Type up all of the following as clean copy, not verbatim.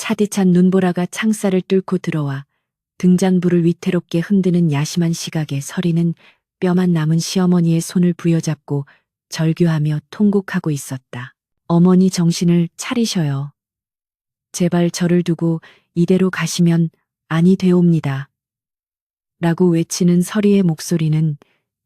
차디찬 눈보라가 창살을 뚫고 들어와 등잔불을 위태롭게 흔드는 야심한 시각에 서리는 뼈만 남은 시어머니의 손을 부여잡고 절규하며 통곡하고 있었다. 어머니 정신을 차리셔요. 제발 저를 두고 이대로 가시면 아니 되옵니다. 라고 외치는 서리의 목소리는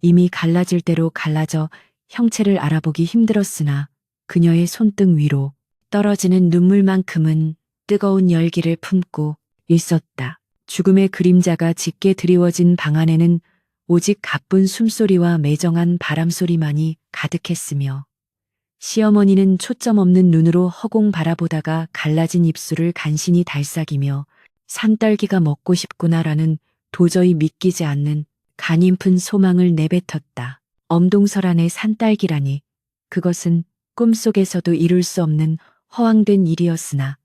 이미 갈라질 대로 갈라져 형체를 알아보기 힘들었으나 그녀의 손등 위로 떨어지는 눈물만큼은 뜨거운 열기를 품고 있었다. 죽음의 그림자가 짙게 드리워진 방 안에는 오직 가쁜 숨소리와 매정한 바람소리만이 가득했으며 시어머니는 초점 없는 눈으로 허공 바라보다가 갈라진 입술을 간신히 달싹이며 산딸기가 먹고 싶구나라는 도저히 믿기지 않는 간인픈 소망을 내뱉었다. 엄동설 안의 산딸기라니 그것은 꿈속에서도 이룰 수 없는 허황된 일이었으나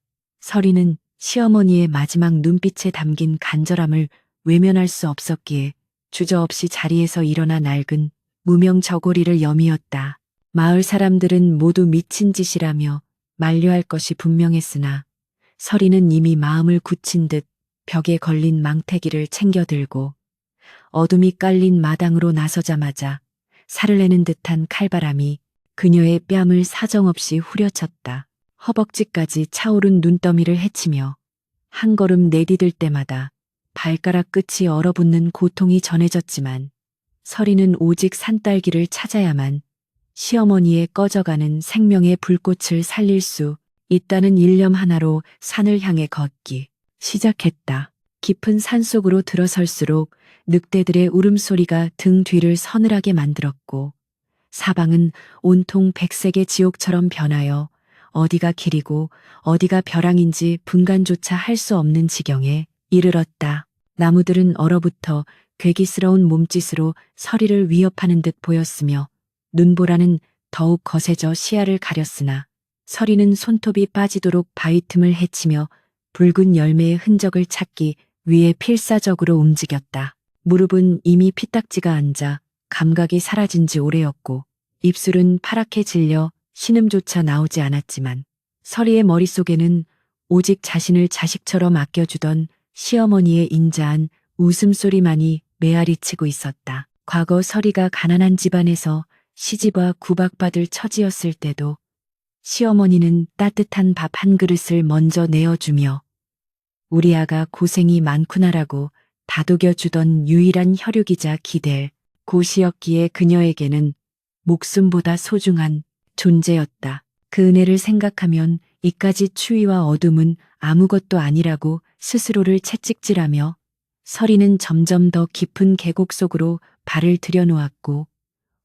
서리는 시어머니의 마지막 눈빛에 담긴 간절함을 외면할 수 없었기에 주저없이 자리에서 일어나 낡은 무명 저고리를 여미었다. 마을 사람들은 모두 미친 짓이라며 만류할 것이 분명했으나 서리는 이미 마음을 굳힌 듯 벽에 걸린 망태기를 챙겨들고 어둠이 깔린 마당으로 나서자마자 살을 내는 듯한 칼바람이 그녀의 뺨을 사정없이 후려쳤다. 허벅지까지 차오른 눈더미를 헤치며 한 걸음 내디딜 때마다 발가락 끝이 얼어붙는 고통이 전해졌지만 서리는 오직 산딸기를 찾아야만 시어머니의 꺼져가는 생명의 불꽃을 살릴 수 있다는 일념 하나로 산을 향해 걷기 시작했다. 깊은 산속으로 들어설수록 늑대들의 울음소리가 등 뒤를 서늘하게 만들었고 사방은 온통 백색의 지옥처럼 변하여 어디가 길이고 어디가 벼랑인지 분간조차 할 수 없는 지경에 이르렀다. 나무들은 얼어붙어 괴기스러운 몸짓으로 서리를 위협하는 듯 보였으며 눈보라는 더욱 거세져 시야를 가렸으나 서리는 손톱이 빠지도록 바위 틈을 헤치며 붉은 열매의 흔적을 찾기 위해 필사적으로 움직였다. 무릎은 이미 피딱지가 앉아 감각이 사라진 지 오래였고 입술은 파랗게 질려 신음조차 나오지 않았지만 서리의 머릿속에는 오직 자신을 자식처럼 아껴주던 시어머니의 인자한 웃음소리만이 메아리치고 있었다. 과거 서리가 가난한 집안에서 시집와 구박받을 처지였을 때도 시어머니는 따뜻한 밥 한 그릇을 먼저 내어주며 우리 아가 고생이 많구나라고 다독여주던 유일한 혈육이자 기댈 곳이었기에 그녀에게는 목숨보다 소중한 존재였다. 그 은혜를 생각하면 이까지 추위와 어둠은 아무것도 아니라고 스스로를 채찍질하며 서리는 점점 더 깊은 계곡 속으로 발을 들여놓았고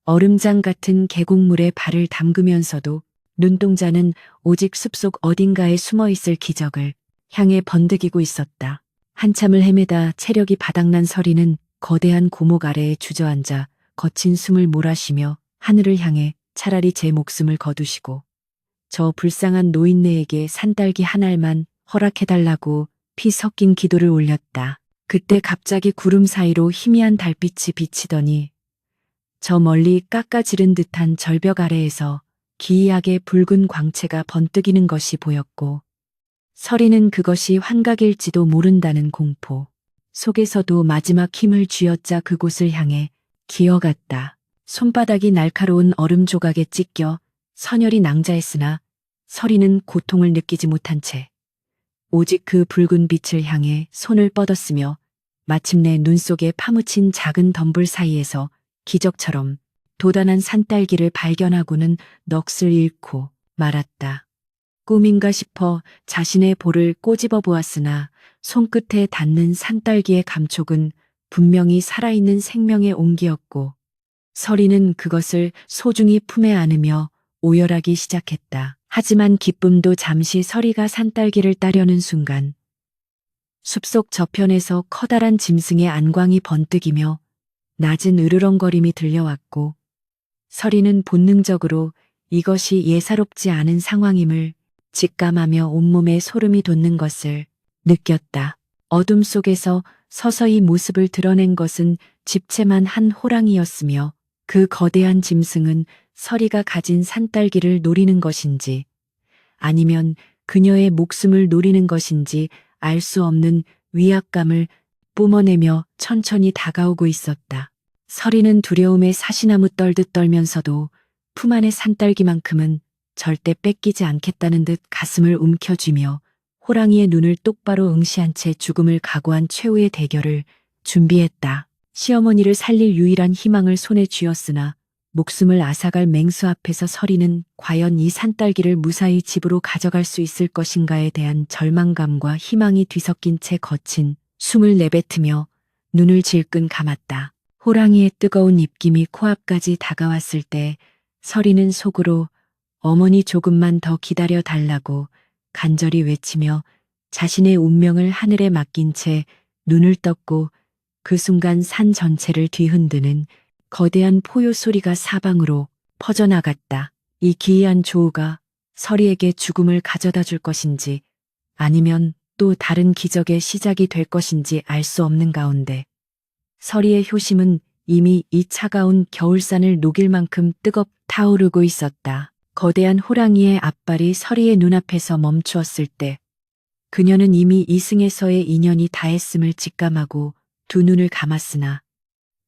얼음장 같은 계곡물에 발을 담그면서도 눈동자는 오직 숲속 어딘가에 숨어있을 기적을 향해 번득이고 있었다. 한참을 헤매다 체력이 바닥난 서리는 거대한 고목 아래에 주저앉아 거친 숨을 몰아쉬며 하늘을 향해 차라리 제 목숨을 거두시고 저 불쌍한 노인네에게 산딸기 한 알만 허락해달라고 피 섞인 기도를 올렸다. 그때 갑자기 구름 사이로 희미한 달빛이 비치더니 저 멀리 깎아지른 듯한 절벽 아래에서 기이하게 붉은 광채가 번뜩이는 것이 보였고 서리는 그것이 환각일지도 모른다는 공포 속에서도 마지막 힘을 쥐어짜 그곳을 향해 기어갔다. 손바닥이 날카로운 얼음 조각에 찢겨 선혈이 낭자했으나 서리는 고통을 느끼지 못한 채 오직 그 붉은 빛을 향해 손을 뻗었으며 마침내 눈 속에 파묻힌 작은 덤불 사이에서 기적처럼 도단한 산딸기를 발견하고는 넋을 잃고 말았다. 꿈인가 싶어 자신의 볼을 꼬집어 보았으나 손끝에 닿는 산딸기의 감촉은 분명히 살아있는 생명의 온기였고 서리는 그것을 소중히 품에 안으며 오열하기 시작했다. 하지만 기쁨도 잠시 서리가 산딸기를 따려는 순간 숲속 저편에서 커다란 짐승의 안광이 번뜩이며 낮은 으르렁거림이 들려왔고 서리는 본능적으로 이것이 예사롭지 않은 상황임을 직감하며 온몸에 소름이 돋는 것을 느꼈다. 어둠 속에서 서서히 모습을 드러낸 것은 집채만 한 호랑이였으며 그 거대한 짐승은 서리가 가진 산딸기를 노리는 것인지 아니면 그녀의 목숨을 노리는 것인지 알 수 없는 위압감을 뿜어내며 천천히 다가오고 있었다. 서리는 두려움에 사시나무 떨듯 떨면서도 품 안의 산딸기만큼은 절대 뺏기지 않겠다는 듯 가슴을 움켜쥐며 호랑이의 눈을 똑바로 응시한 채 죽음을 각오한 최후의 대결을 준비했다. 시어머니를 살릴 유일한 희망을 손에 쥐었으나 목숨을 앗아갈 맹수 앞에서 서리는 과연 이 산딸기를 무사히 집으로 가져갈 수 있을 것인가에 대한 절망감과 희망이 뒤섞인 채 거친 숨을 내뱉으며 눈을 질끈 감았다. 호랑이의 뜨거운 입김이 코앞까지 다가왔을 때 서리는 속으로 어머니 조금만 더 기다려 달라고 간절히 외치며 자신의 운명을 하늘에 맡긴 채 눈을 떴고 그 순간 산 전체를 뒤흔드는 거대한 포효 소리가 사방으로 퍼져나갔다. 이 기이한 조우가 서리에게 죽음을 가져다 줄 것인지 아니면 또 다른 기적의 시작이 될 것인지 알 수 없는 가운데 서리의 효심은 이미 이 차가운 겨울산을 녹일 만큼 뜨겁 타오르고 있었다. 거대한 호랑이의 앞발이 서리의 눈앞에서 멈추었을 때 그녀는 이미 이승에서의 인연이 다했음을 직감하고 두 눈을 감았으나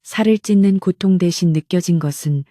살을 찢는 고통 대신 느껴진 것은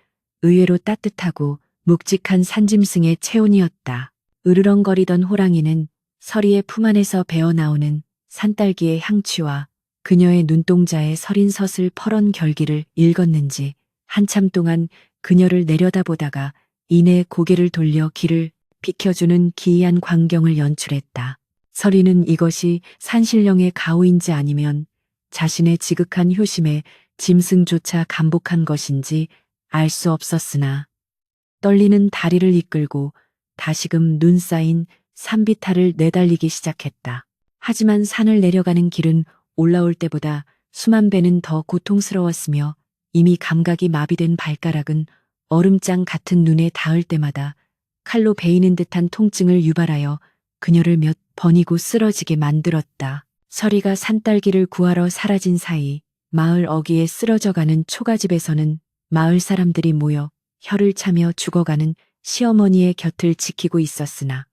의외로 따뜻하고 묵직한 산짐승의 체온이었다. 으르렁거리던 호랑이는 서리의 품 안에서 배어나오는 산딸기의 향취와 그녀의 눈동자에 서린 서슬 퍼런 결기를 읽었는지 한참 동안 그녀를 내려다보다가 이내 고개를 돌려 길을 비켜주는 기이한 광경을 연출했다. 서리는 이것이 산신령의 가호인지 아니면 자신의 지극한 효심에 짐승조차 감복한 것인지 알 수 없었으나 떨리는 다리를 이끌고 다시금 눈 쌓인 산비탈을 내달리기 시작했다. 하지만 산을 내려가는 길은 올라올 때보다 수만 배는 더 고통스러웠으며 이미 감각이 마비된 발가락은 얼음장 같은 눈에 닿을 때마다 칼로 베이는 듯한 통증을 유발하여 그녀를 몇 번이고 쓰러지게 만들었다. 서리가 산딸기를 구하러 사라진 사이 마을 어귀에 쓰러져가는 초가집에서는 마을 사람들이 모여 혀를 차며 죽어가는 시어머니의 곁을 지키고 있었으나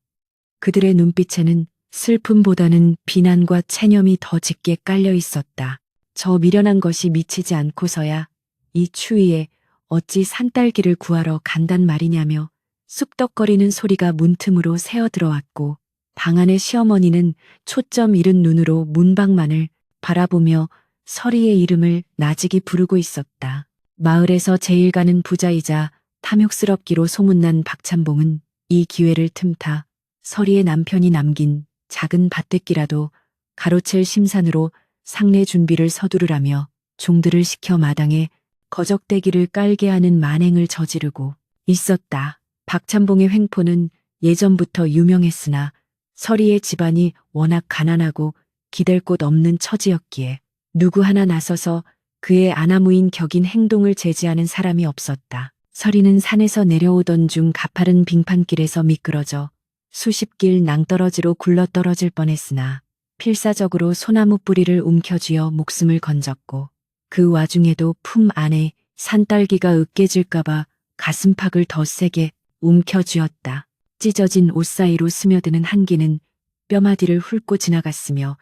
그들의 눈빛에는 슬픔보다는 비난과 체념이 더 짙게 깔려 있었다. 저 미련한 것이 미치지 않고서야 이 추위에 어찌 산딸기를 구하러 간단 말이냐며 쑥덕거리는 소리가 문틈으로 새어 들어왔고 방 안의 시어머니는 초점 잃은 눈으로 문방만을 바라보며 서리의 이름을 나직이 부르고 있었다. 마을에서 제일 가는 부자이자 탐욕스럽기로 소문난 박찬봉은 이 기회를 틈타 서리의 남편이 남긴 작은 밭대기라도 가로챌 심산으로 상례 준비를 서두르라며 종들을 시켜 마당에 거적대기를 깔게 하는 만행을 저지르고 있었다. 박찬봉의 횡포는 예전부터 유명했으나 서리의 집안이 워낙 가난하고 기댈 곳 없는 처지였기에 누구 하나 나서서 그의 아나무인 격인 행동을 제지하는 사람이 없었다. 서리는 산에서 내려오던 중 가파른 빙판길에서 미끄러져 수십 길 낭떠러지로 굴러떨어질 뻔했으나 필사적으로 소나무 뿌리를 움켜쥐어 목숨을 건졌고 그 와중에도 품 안에 산딸기가 으깨질까봐 가슴팍을 더 세게 움켜쥐었다. 찢어진 옷 사이로 스며드는 한기는 뼈마디를 훑고 지나갔으며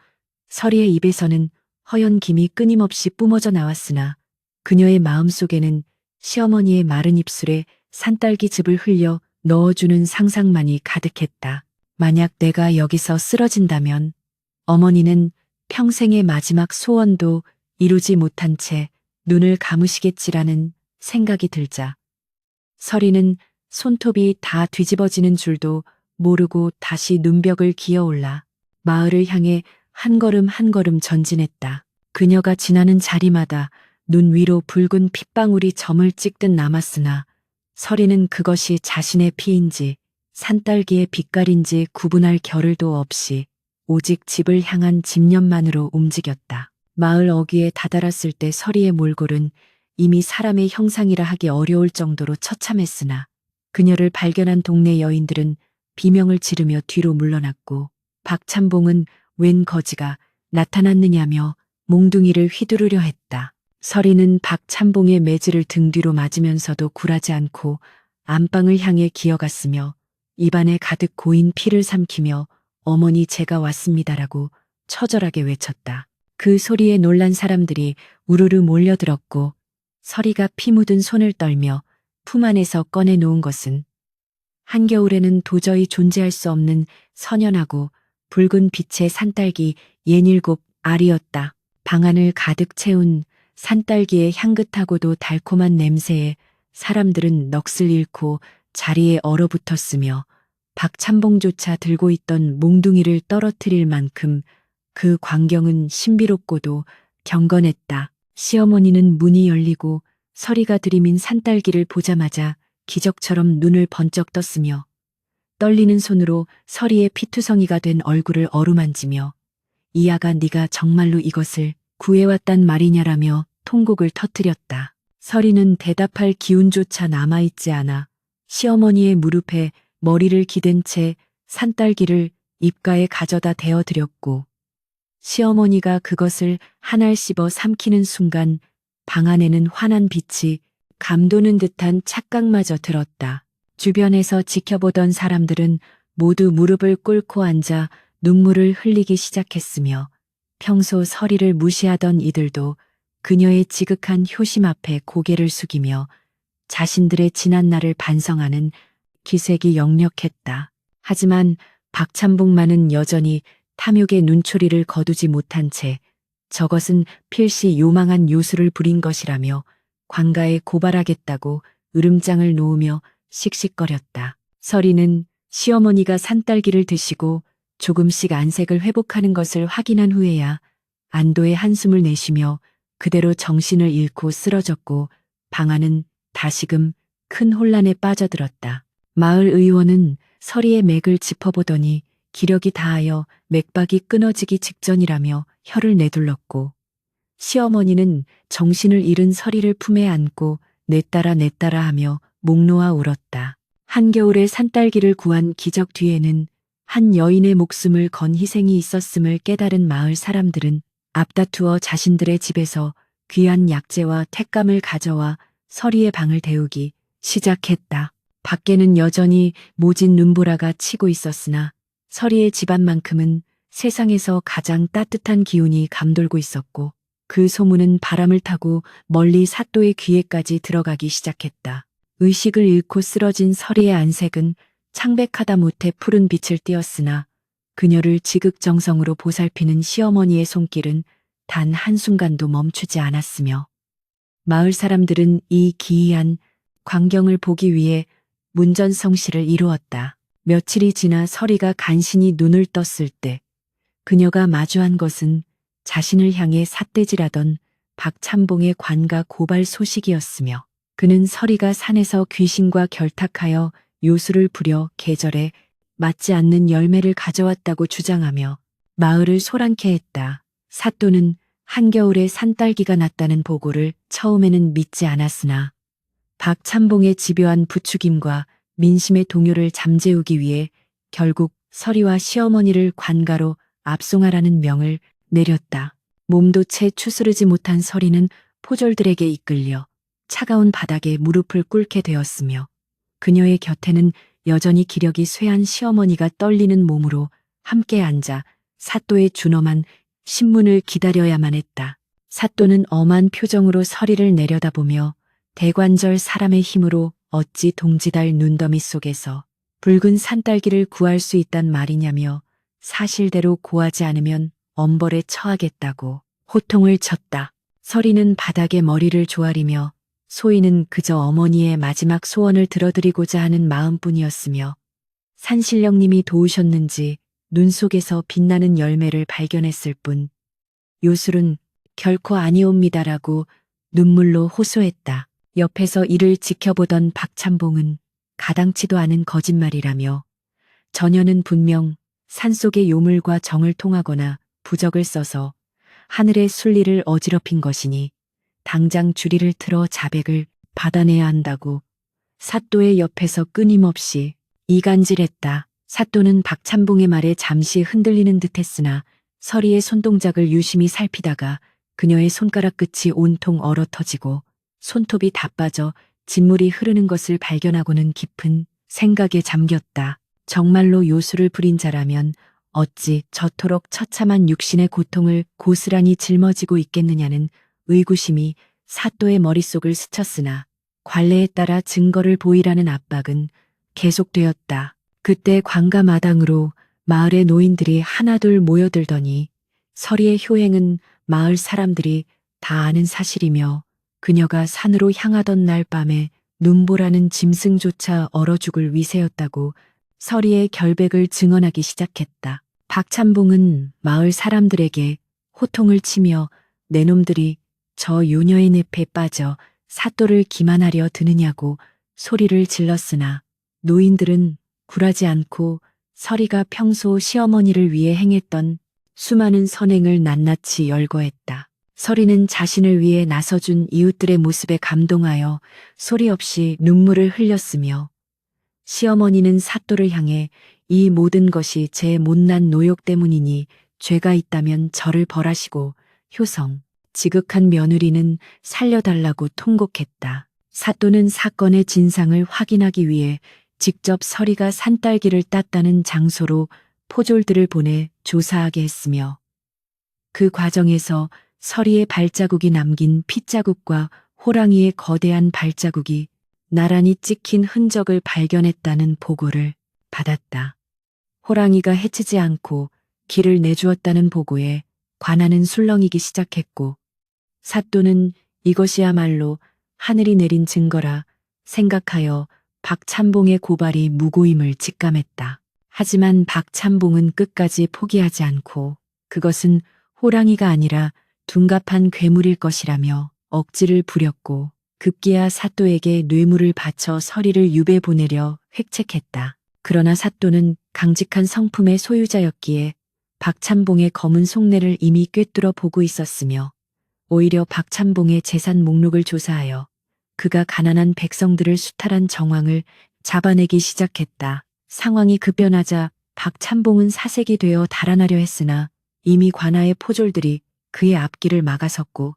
서리의 입에서는 허연 김이 끊임없이 뿜어져 나왔으나 그녀의 마음속에는 시어머니의 마른 입술에 산딸기즙을 흘려 넣어주는 상상만이 가득했다. 만약 내가 여기서 쓰러진다면 어머니는 평생의 마지막 소원도 이루지 못한 채 눈을 감으시겠지라는 생각이 들자 서리는 손톱이 다 뒤집어지는 줄도 모르고 다시 눈벽을 기어올라 마을을 향해 한 걸음 한 걸음 전진했다. 그녀가 지나는 자리마다 눈 위로 붉은 핏방울이 점을 찍듯 남았으나 서리는 그것이 자신의 피인지 산딸기의 빛깔인지 구분할 겨를도 없이 오직 집을 향한 집념만으로 움직였다. 마을 어귀에 다다랐을 때 서리의 몰골은 이미 사람의 형상이라 하기 어려울 정도로 처참했으나 그녀를 발견한 동네 여인들은 비명을 지르며 뒤로 물러났고 박찬봉은 웬 거지가 나타났느냐며 몽둥이를 휘두르려 했다. 서리는 박찬봉의 매질을 등 뒤로 맞으면서도 굴하지 않고 안방을 향해 기어갔으며 입안에 가득 고인 피를 삼키며 어머니 제가 왔습니다라고 처절하게 외쳤다. 그 소리에 놀란 사람들이 우르르 몰려들었고 서리가 피 묻은 손을 떨며 품 안에서 꺼내 놓은 것은 한겨울에는 도저히 존재할 수 없는 선연하고 붉은 빛의 산딸기 67알이었다. 방 안을 가득 채운 산딸기의 향긋하고도 달콤한 냄새에 사람들은 넋을 잃고 자리에 얼어붙었으며 박찬봉조차 들고 있던 몽둥이를 떨어뜨릴 만큼 그 광경은 신비롭고도 경건했다. 시어머니는 문이 열리고 서리가 들이민 산딸기를 보자마자 기적처럼 눈을 번쩍 떴으며 떨리는 손으로 서리의 피투성이가 된 얼굴을 어루만지며 이 아가 네가 정말로 이것을 구해왔단 말이냐라며 통곡을 터뜨렸다. 서리는 대답할 기운조차 남아있지 않아 시어머니의 무릎에 머리를 기댄 채 산딸기를 입가에 가져다 대어드렸고 시어머니가 그것을 한 알 씹어 삼키는 순간 방 안에는 환한 빛이 감도는 듯한 착각마저 들었다. 주변에서 지켜보던 사람들은 모두 무릎을 꿇고 앉아 눈물을 흘리기 시작했으며 평소 서리를 무시하던 이들도 그녀의 지극한 효심 앞에 고개를 숙이며 자신들의 지난 날을 반성하는 기색이 역력했다. 하지만 박찬봉만은 여전히 탐욕의 눈초리를 거두지 못한 채 저것은 필시 요망한 요술을 부린 것이라며 관가에 고발하겠다고 으름장을 놓으며 씩씩거렸다. 서리는 시어머니가 산딸기를 드시고 조금씩 안색을 회복하는 것을 확인한 후에야 안도의 한숨을 내쉬며 그대로 정신을 잃고 쓰러졌고 방 안은 다시금 큰 혼란에 빠져들었다. 마을 의원은 서리의 맥을 짚어보더니 기력이 다하여 맥박이 끊어지기 직전이라며 혀를 내둘렀고 시어머니는 정신을 잃은 서리를 품에 안고 내 딸아 하며 목 놓아 울었다. 한겨울에 산딸기를 구한 기적 뒤에는 한 여인의 목숨을 건 희생이 있었음을 깨달은 마을 사람들은 앞다투어 자신들의 집에서 귀한 약재와 택감을 가져와 서리의 방을 데우기 시작했다. 밖에는 여전히 모진 눈보라가 치고 있었으나 서리의 집안만큼은 세상에서 가장 따뜻한 기운이 감돌고 있었고 그 소문은 바람을 타고 멀리 사또의 귀에까지 들어가기 시작했다. 의식을 잃고 쓰러진 서리의 안색은 창백하다 못해 푸른 빛을 띠었으나 그녀를 지극정성으로 보살피는 시어머니의 손길은 단 한순간도 멈추지 않았으며 마을 사람들은 이 기이한 광경을 보기 위해 문전성시를 이루었다. 며칠이 지나 서리가 간신히 눈을 떴을 때 그녀가 마주한 것은 자신을 향해 삿대질하던 박찬봉의 관가 고발 소식이었으며 그는 서리가 산에서 귀신과 결탁하여 요술을 부려 계절에 맞지 않는 열매를 가져왔다고 주장하며 마을을 소란케 했다. 사또는 한겨울에 산딸기가 났다는 보고를 처음에는 믿지 않았으나 박찬봉의 집요한 부추김과 민심의 동요를 잠재우기 위해 결국 서리와 시어머니를 관가로 압송하라는 명을 내렸다. 몸도 채 추스르지 못한 서리는 포졸들에게 이끌려 차가운 바닥에 무릎을 꿇게 되었으며 그녀의 곁에는 여전히 기력이 쇠한 시어머니가 떨리는 몸으로 함께 앉아 사또의 준엄한 신문을 기다려야만 했다. 사또는 엄한 표정으로 서리를 내려다보며 대관절 사람의 힘으로 어찌 동지달 눈더미 속에서 붉은 산딸기를 구할 수 있단 말이냐며 사실대로 고하지 않으면 엄벌에 처하겠다고 호통을 쳤다. 서리는 바닥에 머리를 조아리며 소인은 그저 어머니의 마지막 소원을 들어드리고자 하는 마음뿐이었으며 산신령님이 도우셨는지 눈 속에서 빛나는 열매를 발견했을 뿐 요술은 결코 아니옵니다라고 눈물로 호소했다. 옆에서 이를 지켜보던 박찬봉은 가당치도 않은 거짓말이라며 전혀는 분명 산속의 요물과 정을 통하거나 부적을 써서 하늘의 순리를 어지럽힌 것이니 당장 주리를 틀어 자백을 받아내야 한다고 사또의 옆에서 끊임없이 이간질했다. 사또는 박찬봉의 말에 잠시 흔들리는 듯했으나 서리의 손동작을 유심히 살피다가 그녀의 손가락 끝이 온통 얼어터지고 손톱이 다 빠져 진물이 흐르는 것을 발견하고는 깊은 생각에 잠겼다. 정말로 요술을 부린 자라면 어찌 저토록 처참한 육신의 고통을 고스란히 짊어지고 있겠느냐는 의구심이 사또의 머릿속을 스쳤으나 관례에 따라 증거를 보이라는 압박은 계속되었다. 그때 광가마당으로 마을의 노인들이 하나둘 모여들더니 서리의 효행은 마을 사람들이 다 아는 사실이며 그녀가 산으로 향하던 날 밤에 눈보라는 짐승조차 얼어 죽을 위세였다고 서리의 결백을 증언하기 시작했다. 박찬봉은 마을 사람들에게 호통을 치며 내 놈들이 저 요녀의 늪에 빠져 사또를 기만하려 드느냐고 소리를 질렀으나 노인들은 굴하지 않고 서리가 평소 시어머니를 위해 행했던 수많은 선행을 낱낱이 열거했다. 서리는 자신을 위해 나서준 이웃들의 모습에 감동하여 소리 없이 눈물을 흘렸으며 시어머니는 사또를 향해 이 모든 것이 제 못난 노욕 때문이니 죄가 있다면 저를 벌하시고 효성, 지극한 며느리는 살려달라고 통곡했다. 사또는 사건의 진상을 확인하기 위해 직접 서리가 산딸기를 땄다는 장소로 포졸들을 보내 조사하게 했으며 그 과정에서 서리의 발자국이 남긴 핏자국과 호랑이의 거대한 발자국이 나란히 찍힌 흔적을 발견했다는 보고를 받았다. 호랑이가 해치지 않고 길을 내주었다는 보고에 관아는 술렁이기 시작했고 사또는 이것이야말로 하늘이 내린 증거라 생각하여 박찬봉의 고발이 무고임을 직감했다. 하지만 박찬봉은 끝까지 포기하지 않고 그것은 호랑이가 아니라 둔갑한 괴물일 것이라며 억지를 부렸고 급기야 사또에게 뇌물을 바쳐 서리를 유배 보내려 획책했다. 그러나 사또는 강직한 성품의 소유자였기에 박찬봉의 검은 속내를 이미 꿰뚫어 보고 있었으며 오히려 박찬봉의 재산 목록을 조사하여 그가 가난한 백성들을 수탈한 정황을 잡아내기 시작했다. 상황이 급변하자 박찬봉은 사색이 되어 달아나려 했으나 이미 관아의 포졸들이 그의 앞길을 막아섰고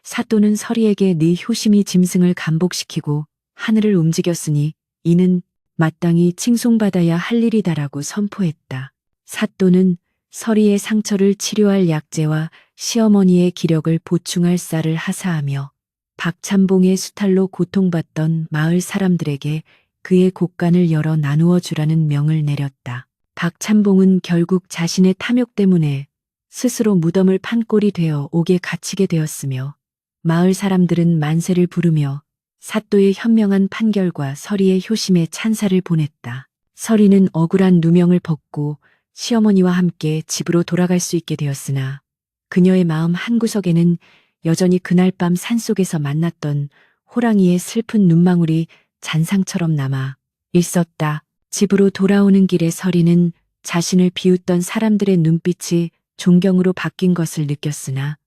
사또는 서리에게 네 효심이 짐승을 감복시키고 하늘을 움직였으니 이는 마땅히 칭송받아야 할 일이다라고 선포했다. 사또는 서리의 상처를 치료할 약재와 시어머니의 기력을 보충할 쌀을 하사하며 박찬봉의 수탈로 고통받던 마을 사람들에게 그의 곳간을 열어 나누어 주라는 명을 내렸다. 박찬봉은 결국 자신의 탐욕 때문에 스스로 무덤을 판 꼴이 되어 옥에 갇히게 되었으며 마을 사람들은 만세를 부르며 사또의 현명한 판결과 서리의 효심에 찬사를 보냈다. 서리는 억울한 누명을 벗고 시어머니와 함께 집으로 돌아갈 수 있게 되었으나 그녀의 마음 한구석에는 여전히 그날 밤 산속에서 만났던 호랑이의 슬픈 눈망울이 잔상처럼 남아 있었다. 집으로 돌아오는 길에 서리는 자신을 비웃던 사람들의 눈빛이 존경으로 바뀐 것을 느꼈으나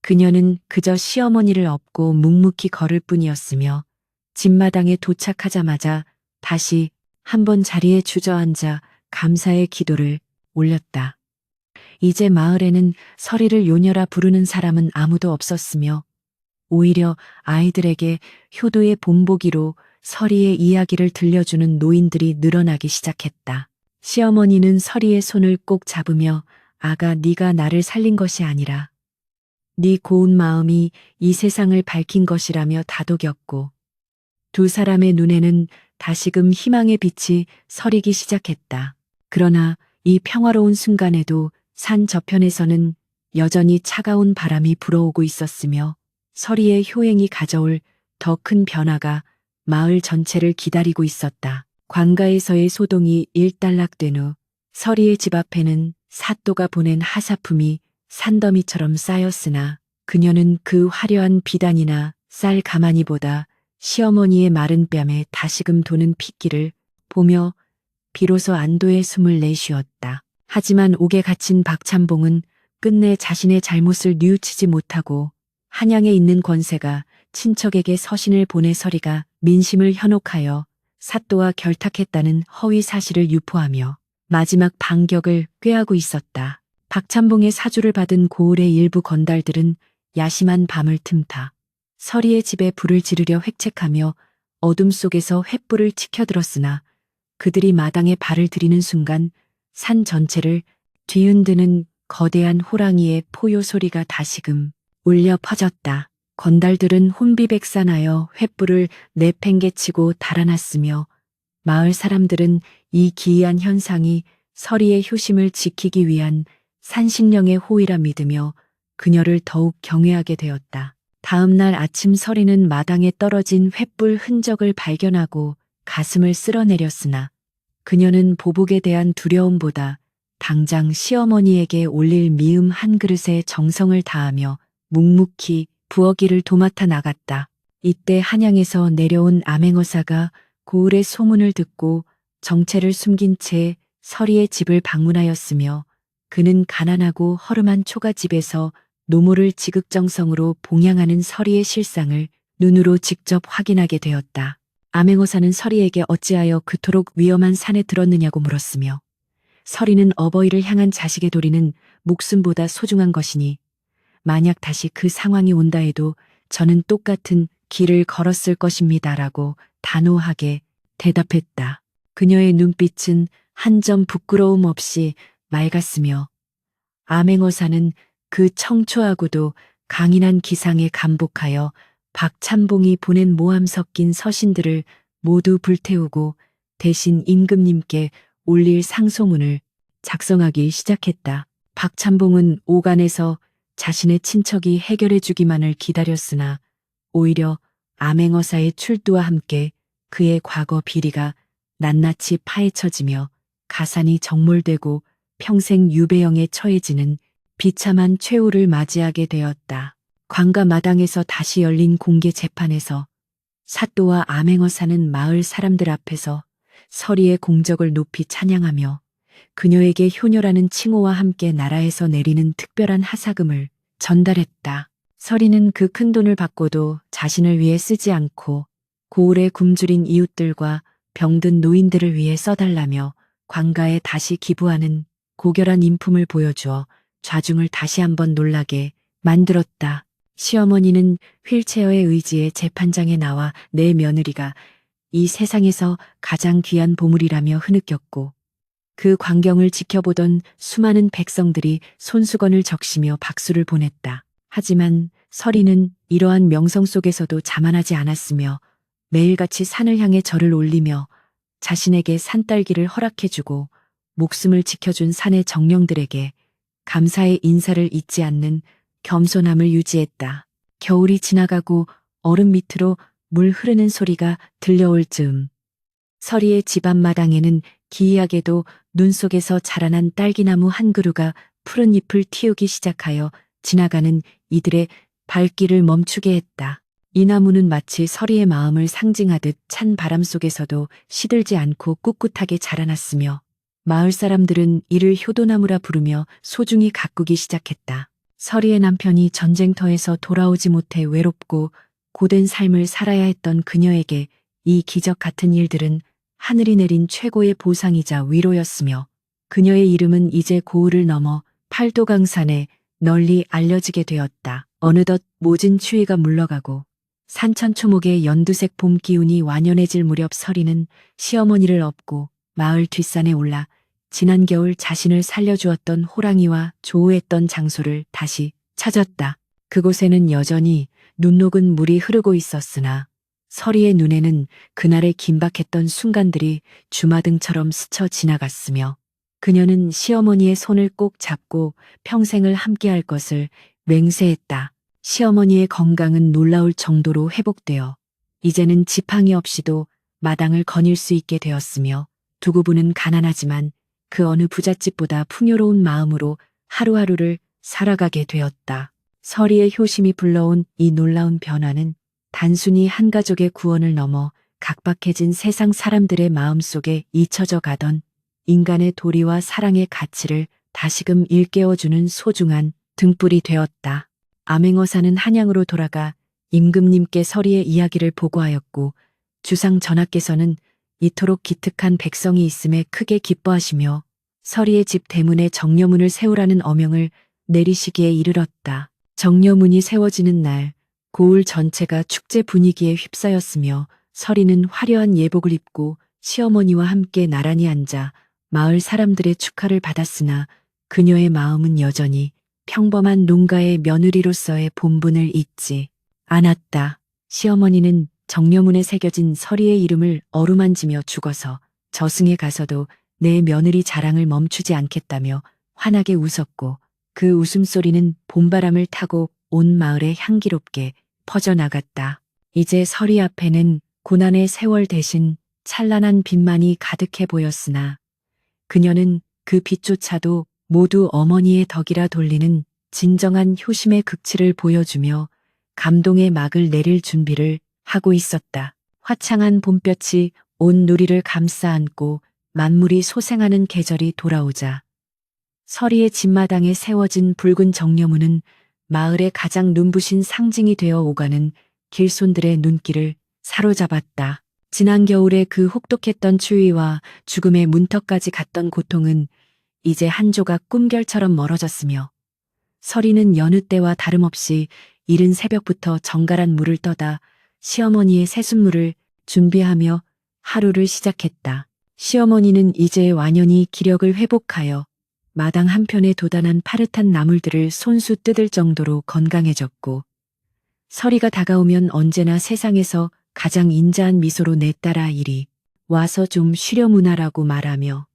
그녀는 그저 시어머니를 업고 묵묵히 걸을 뿐이었으며 집마당에 도착하자마자 다시 한번 자리에 주저앉아 감사의 기도를 올렸다. 이제 마을에는 서리를 요녀라 부르는 사람은 아무도 없었으며 오히려 아이들에게 효도의 본보기로 서리의 이야기를 들려주는 노인들이 늘어나기 시작했다. 시어머니는 서리의 손을 꼭 잡으며 아가 네가 나를 살린 것이 아니라 네 고운 마음이 이 세상을 밝힌 것이라며 다독였고 두 사람의 눈에는 다시금 희망의 빛이 서리기 시작했다. 그러나 이 평화로운 순간에도 산 저편에서는 여전히 차가운 바람이 불어오고 있었으며 서리의 효행이 가져올 더 큰 변화가 마을 전체를 기다리고 있었다. 관가에서의 소동이 일단락된 후 서리의 집 앞에는 사또가 보낸 하사품이 산더미처럼 쌓였으나 그녀는 그 화려한 비단이나 쌀 가마니보다 시어머니의 마른 뺨에 다시금 도는 핏기를 보며 비로소 안도의 숨을 내쉬었다. 하지만 옥에 갇힌 박찬봉은 끝내 자신의 잘못을 뉘우치지 못하고 한양에 있는 권세가 친척에게 서신을 보내 서리가 민심을 현혹하여 사또와 결탁했다는 허위 사실을 유포하며 마지막 반격을 꾀하고 있었다. 박찬봉의 사주를 받은 고을의 일부 건달들은 야심한 밤을 틈타 서리의 집에 불을 지르려 획책하며 어둠 속에서 횃불을 치켜들었으나 그들이 마당에 발을 들이는 순간 산 전체를 뒤흔드는 거대한 호랑이의 포효 소리가 다시금 울려 퍼졌다. 건달들은 혼비백산하여 횃불을 내팽개치고 달아났으며 마을 사람들은 이 기이한 현상이 서리의 효심을 지키기 위한 산신령의 호의라 믿으며 그녀를 더욱 경외하게 되었다. 다음 날 아침 서리는 마당에 떨어진 횃불 흔적을 발견하고 가슴을 쓸어내렸으나 그녀는 보복에 대한 두려움보다 당장 시어머니에게 올릴 미음 한 그릇에 정성을 다하며 묵묵히 부엌일을 도맡아 나갔다. 이때 한양에서 내려온 암행어사가 고을의 소문을 듣고 정체를 숨긴 채 서리의 집을 방문하였으며 그는 가난하고 허름한 초가집에서 노모를 지극정성으로 봉양하는 서리의 실상을 눈으로 직접 확인하게 되었다. 암행어사는 서리에게 어찌하여 그토록 위험한 산에 들었느냐고 물었으며 서리는 어버이를 향한 자식의 도리는 목숨보다 소중한 것이니 만약 다시 그 상황이 온다 해도 저는 똑같은 길을 걸었을 것입니다라고 단호하게 대답했다. 그녀의 눈빛은 한 점 부끄러움 없이 맑았으며 암행어사는 그 청초하고도 강인한 기상에 감복하여 박찬봉이 보낸 모함 섞인 서신들을 모두 불태우고 대신 임금님께 올릴 상소문을 작성하기 시작했다. 박찬봉은 오간에서 자신의 친척이 해결해 주기만을 기다렸으나 오히려 암행어사의 출두와 함께 그의 과거 비리가 낱낱이 파헤쳐지며 가산이 정몰되고 평생 유배형에 처해지는 비참한 최후를 맞이하게 되었다. 관가 마당에서 다시 열린 공개 재판에서 사또와 암행어사는 마을 사람들 앞에서 서리의 공적을 높이 찬양하며 그녀에게 효녀라는 칭호와 함께 나라에서 내리는 특별한 하사금을 전달했다. 서리는 그 큰 돈을 받고도 자신을 위해 쓰지 않고 고을에 굶주린 이웃들과 병든 노인들을 위해 써달라며 관가에 다시 기부하는 고결한 인품을 보여주어 좌중을 다시 한번 놀라게 만들었다. 시어머니는 휠체어의 의지에 재판장에 나와 내 며느리가 이 세상에서 가장 귀한 보물이라며 흐느꼈고 그 광경을 지켜보던 수많은 백성들이 손수건을 적시며 박수를 보냈다. 하지만 서리는 이러한 명성 속에서도 자만하지 않았으며 매일같이 산을 향해 절을 올리며 자신에게 산딸기를 허락해주고 목숨을 지켜준 산의 정령들에게 감사의 인사를 잊지 않는 겸손함을 유지했다. 겨울이 지나가고 얼음 밑으로 물 흐르는 소리가 들려올 즈음 서리의 집 앞마당에는 기이하게도 눈 속에서 자라난 딸기나무 한 그루가 푸른 잎을 틔우기 시작하여 지나가는 이들의 발길을 멈추게 했다. 이 나무는 마치 서리의 마음을 상징하듯 찬 바람 속에서도 시들지 않고 꿋꿋하게 자라났으며 마을 사람들은 이를 효도나무라 부르며 소중히 가꾸기 시작했다. 서리의 남편이 전쟁터에서 돌아오지 못해 외롭고 고된 삶을 살아야 했던 그녀에게 이 기적 같은 일들은 하늘이 내린 최고의 보상이자 위로였으며 그녀의 이름은 이제 고을을 넘어 팔도강산에 널리 알려지게 되었다. 어느덧 모진 추위가 물러가고 산천초목의 연두색 봄 기운이 완연해질 무렵 서리는 시어머니를 업고 마을 뒷산에 올라 지난 겨울 자신을 살려주었던 호랑이와 조우했던 장소를 다시 찾았다. 그곳에는 여전히 눈 녹은 물이 흐르고 있었으나 서리의 눈에는 그날의 긴박했던 순간들이 주마등처럼 스쳐 지나갔으며 그녀는 시어머니의 손을 꼭 잡고 평생을 함께할 것을 맹세했다. 시어머니의 건강은 놀라울 정도로 회복되어 이제는 지팡이 없이도 마당을 거닐 수 있게 되었으며 두고 부는 가난하지만 그 어느 부잣집보다 풍요로운 마음으로 하루하루를 살아가게 되었다. 서리의 효심이 불러온 이 놀라운 변화는 단순히 한 가족의 구원을 넘어 각박해진 세상 사람들의 마음속에 잊혀져 가던 인간의 도리와 사랑의 가치를 다시금 일깨워주는 소중한 등불이 되었다. 암행어사는 한양으로 돌아가 임금님께 서리의 이야기를 보고하였고 주상 전하께서는 이토록 기특한 백성이 있음에 크게 기뻐하시며 서리의 집 대문에 정려문을 세우라는 어명을 내리시기에 이르렀다. 정려문이 세워지는 날 고을 전체가 축제 분위기에 휩싸였으며 서리는 화려한 예복을 입고 시어머니와 함께 나란히 앉아 마을 사람들의 축하를 받았으나 그녀의 마음은 여전히 평범한 농가의 며느리로서의 본분을 잊지 않았다. 시어머니는 정려문에 새겨진 서리의 이름을 어루만지며 죽어서 저승에 가서도 내 며느리 자랑을 멈추지 않겠다며 환하게 웃었고 그 웃음소리는 봄바람을 타고 온 마을에 향기롭게 퍼져나갔다. 이제 서리 앞에는 고난의 세월 대신 찬란한 빛만이 가득해 보였으나 그녀는 그 빛조차도 모두 어머니의 덕이라 돌리는 진정한 효심의 극치를 보여주며 감동의 막을 내릴 준비를 하고 있었다. 화창한 봄볕이 온 누리를 감싸 안고 만물이 소생하는 계절이 돌아오자 서리의 집마당에 세워진 붉은 정려문은 마을의 가장 눈부신 상징이 되어 오가는 길손들의 눈길을 사로잡았다. 지난 겨울의 그 혹독했던 추위와 죽음의 문턱까지 갔던 고통은 이제 한 조각 꿈결처럼 멀어졌으며 서리는 여느 때와 다름없이 이른 새벽부터 정갈한 물을 떠다 시어머니의 새순물을 준비하며 하루를 시작했다. 시어머니는 이제 완연히 기력을 회복하여 마당 한편에 돋아난 파릇한 나물들을 손수 뜯을 정도로 건강해졌고 서리가 다가오면 언제나 세상에서 가장 인자한 미소로 내 딸아 이리 와서 좀 쉬려무나라고 말하며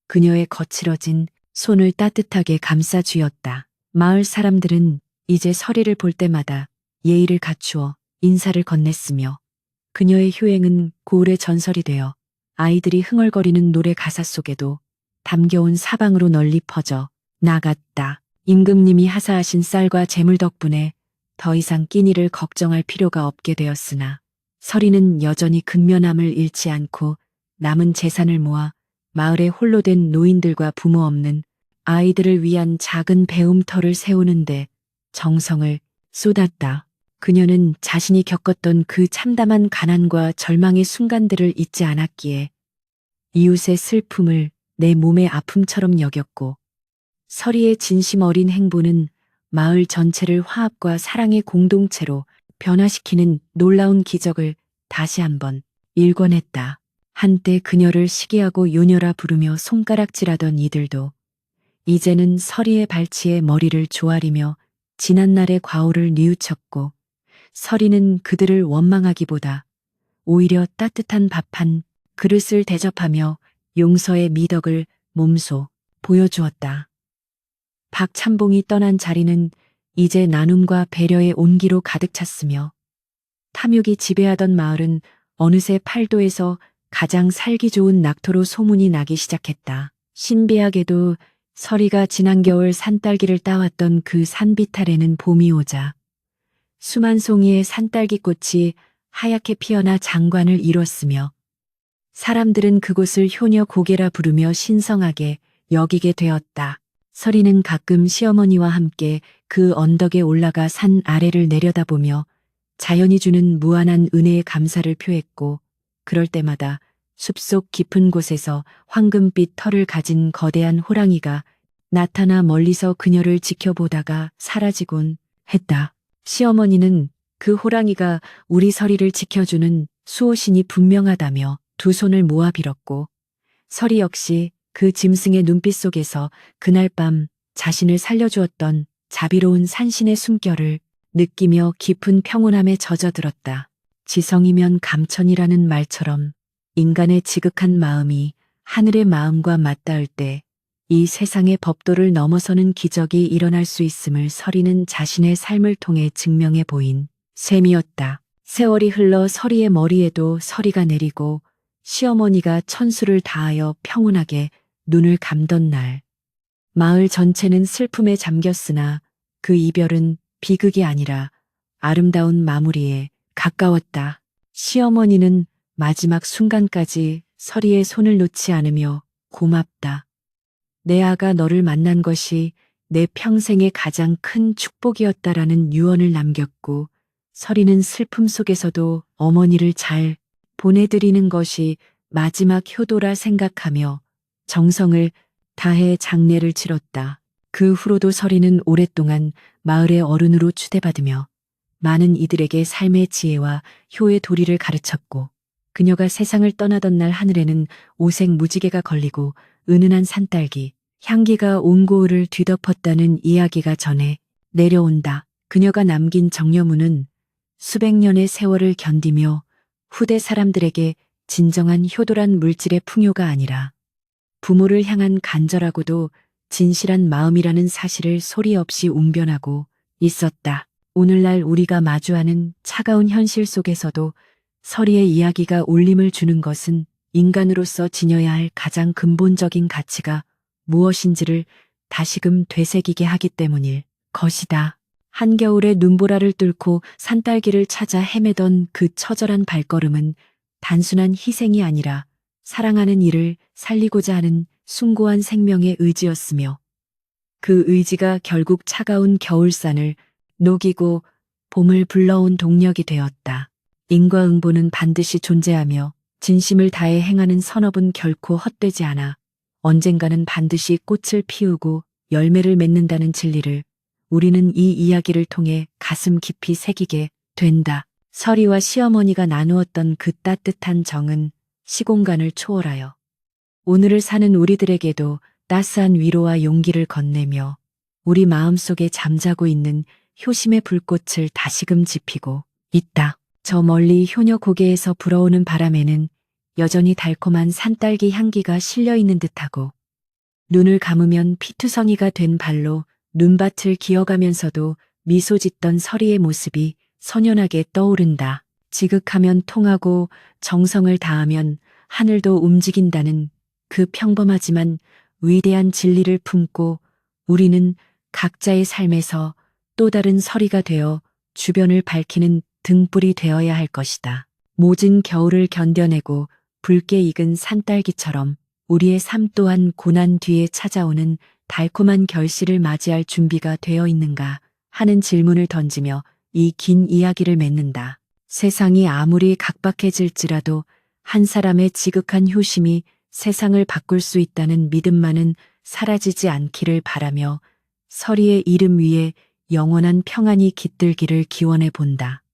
그녀의 거칠어진 손을 따뜻하게 감싸 쥐었다. 마을 사람들은 이제 서리를 볼 때마다 예의를 갖추어 인사를 건넸으며 그녀의 효행은 고을의 전설이 되어 아이들이 흥얼거리는 노래 가사 속에도 담겨온 사방으로 널리 퍼져 나갔다. 임금님이 하사하신 쌀과 재물 덕분에 더 이상 끼니를 걱정할 필요가 없게 되었으나 서리는 여전히 근면함을 잃지 않고 남은 재산을 모아 마을에 홀로 된 노인들과 부모 없는 아이들을 위한 작은 배움터를 세우는데 정성을 쏟았다. 그녀는 자신이 겪었던 그 참담한 가난과 절망의 순간들을 잊지 않았기에 이웃의 슬픔을 내 몸의 아픔처럼 여겼고 서리의 진심 어린 행보는 마을 전체를 화합과 사랑의 공동체로 변화시키는 놀라운 기적을 다시 한번 일궈냈다. 한때 그녀를 시기하고 요녀라 부르며 손가락질하던 이들도 이제는 서리의 발치에 머리를 조아리며 지난날의 과오를 뉘우쳤고 서리는 그들을 원망하기보다 오히려 따뜻한 밥 한 그릇을 대접하며 용서의 미덕을 몸소 보여주었다. 박참봉이 떠난 자리는 이제 나눔과 배려의 온기로 가득 찼으며 탐욕이 지배하던 마을은 어느새 팔도에서 가장 살기 좋은 낙토로 소문이 나기 시작했다. 신비하게도 서리가 지난 겨울 산딸기를 따왔던 그 산비탈에는 봄이 오자 수만 송이의 산딸기꽃이 하얗게 피어나 장관을 이뤘으며 사람들은 그곳을 효녀 고개라 부르며 신성하게 여기게 되었다. 서리는 가끔 시어머니와 함께 그 언덕에 올라가 산 아래를 내려다보며 자연이 주는 무한한 은혜에 감사를 표했고 그럴 때마다 숲속 깊은 곳에서 황금빛 털을 가진 거대한 호랑이가 나타나 멀리서 그녀를 지켜보다가 사라지곤 했다. 시어머니는 그 호랑이가 우리 서리를 지켜주는 수호신이 분명하다며 두 손을 모아 빌었고 서리 역시 그 짐승의 눈빛 속에서 그날 밤 자신을 살려주었던 자비로운 산신의 숨결을 느끼며 깊은 평온함에 젖어들었다. 지성이면 감천이라는 말처럼 인간의 지극한 마음이 하늘의 마음과 맞닿을 때 이 세상의 법도를 넘어서는 기적이 일어날 수 있음을 서리는 자신의 삶을 통해 증명해 보인 셈이었다. 세월이 흘러 서리의 머리에도 서리가 내리고 시어머니가 천수를 다하여 평온하게 눈을 감던 날 마을 전체는 슬픔에 잠겼으나 그 이별은 비극이 아니라 아름다운 마무리에 가까웠다. 시어머니는 마지막 순간까지 서리의 손을 놓지 않으며 고맙다. 내 아가 너를 만난 것이 내 평생의 가장 큰 축복이었다라는 유언을 남겼고 서리는 슬픔 속에서도 어머니를 잘 보내드리는 것이 마지막 효도라 생각하며 정성을 다해 장례를 치렀다. 그 후로도 서리는 오랫동안 마을의 어른으로 추대받으며 많은 이들에게 삶의 지혜와 효의 도리를 가르쳤고 그녀가 세상을 떠나던 날 하늘에는 오색 무지개가 걸리고 은은한 산딸기, 향기가 온 고을을 뒤덮었다는 이야기가 전해 내려온다. 그녀가 남긴 정려문은 수백 년의 세월을 견디며 후대 사람들에게 진정한 효도란 물질의 풍요가 아니라 부모를 향한 간절하고도 진실한 마음이라는 사실을 소리 없이 웅변하고 있었다. 오늘날 우리가 마주하는 차가운 현실 속에서도 서리의 이야기가 울림을 주는 것은 인간으로서 지녀야 할 가장 근본적인 가치가 무엇인지를 다시금 되새기게 하기 때문일 것이다. 한겨울에 눈보라를 뚫고 산딸기를 찾아 헤매던 그 처절한 발걸음은 단순한 희생이 아니라 사랑하는 이를 살리고자 하는 숭고한 생명의 의지였으며 그 의지가 결국 차가운 겨울산을 녹이고 봄을 불러온 동력이 되었다. 인과응보는 반드시 존재하며 진심을 다해 행하는 선업은 결코 헛되지 않아 언젠가는 반드시 꽃을 피우고 열매를 맺는다는 진리를 우리는 이 이야기를 통해 가슴 깊이 새기게 된다. 서리와 시어머니가 나누었던 그 따뜻한 정은 시공간을 초월하여 오늘을 사는 우리들에게도 따스한 위로와 용기를 건네며 우리 마음속에 잠자고 있는 효심의 불꽃을 다시금 지피고 있다. 저 멀리 효녀 고개에서 불어오는 바람에는 여전히 달콤한 산딸기 향기가 실려 있는 듯하고 눈을 감으면 피투성이가 된 발로 눈밭을 기어가면서도 미소 짓던 서리의 모습이 선연하게 떠오른다. 지극하면 통하고 정성을 다하면 하늘도 움직인다는 그 평범하지만 위대한 진리를 품고 우리는 각자의 삶에서 또 다른 서리가 되어 주변을 밝히는 등불이 되어야 할 것이다. 모진 겨울을 견뎌내고 붉게 익은 산딸기처럼 우리의 삶 또한 고난 뒤에 찾아오는 달콤한 결실을 맞이할 준비가 되어 있는가 하는 질문을 던지며 이 긴 이야기를 맺는다. 세상이 아무리 각박해질지라도 한 사람의 지극한 효심이 세상을 바꿀 수 있다는 믿음만은 사라지지 않기를 바라며 서리의 이름 위에 영원한 평안이 깃들기를 기원해 본다.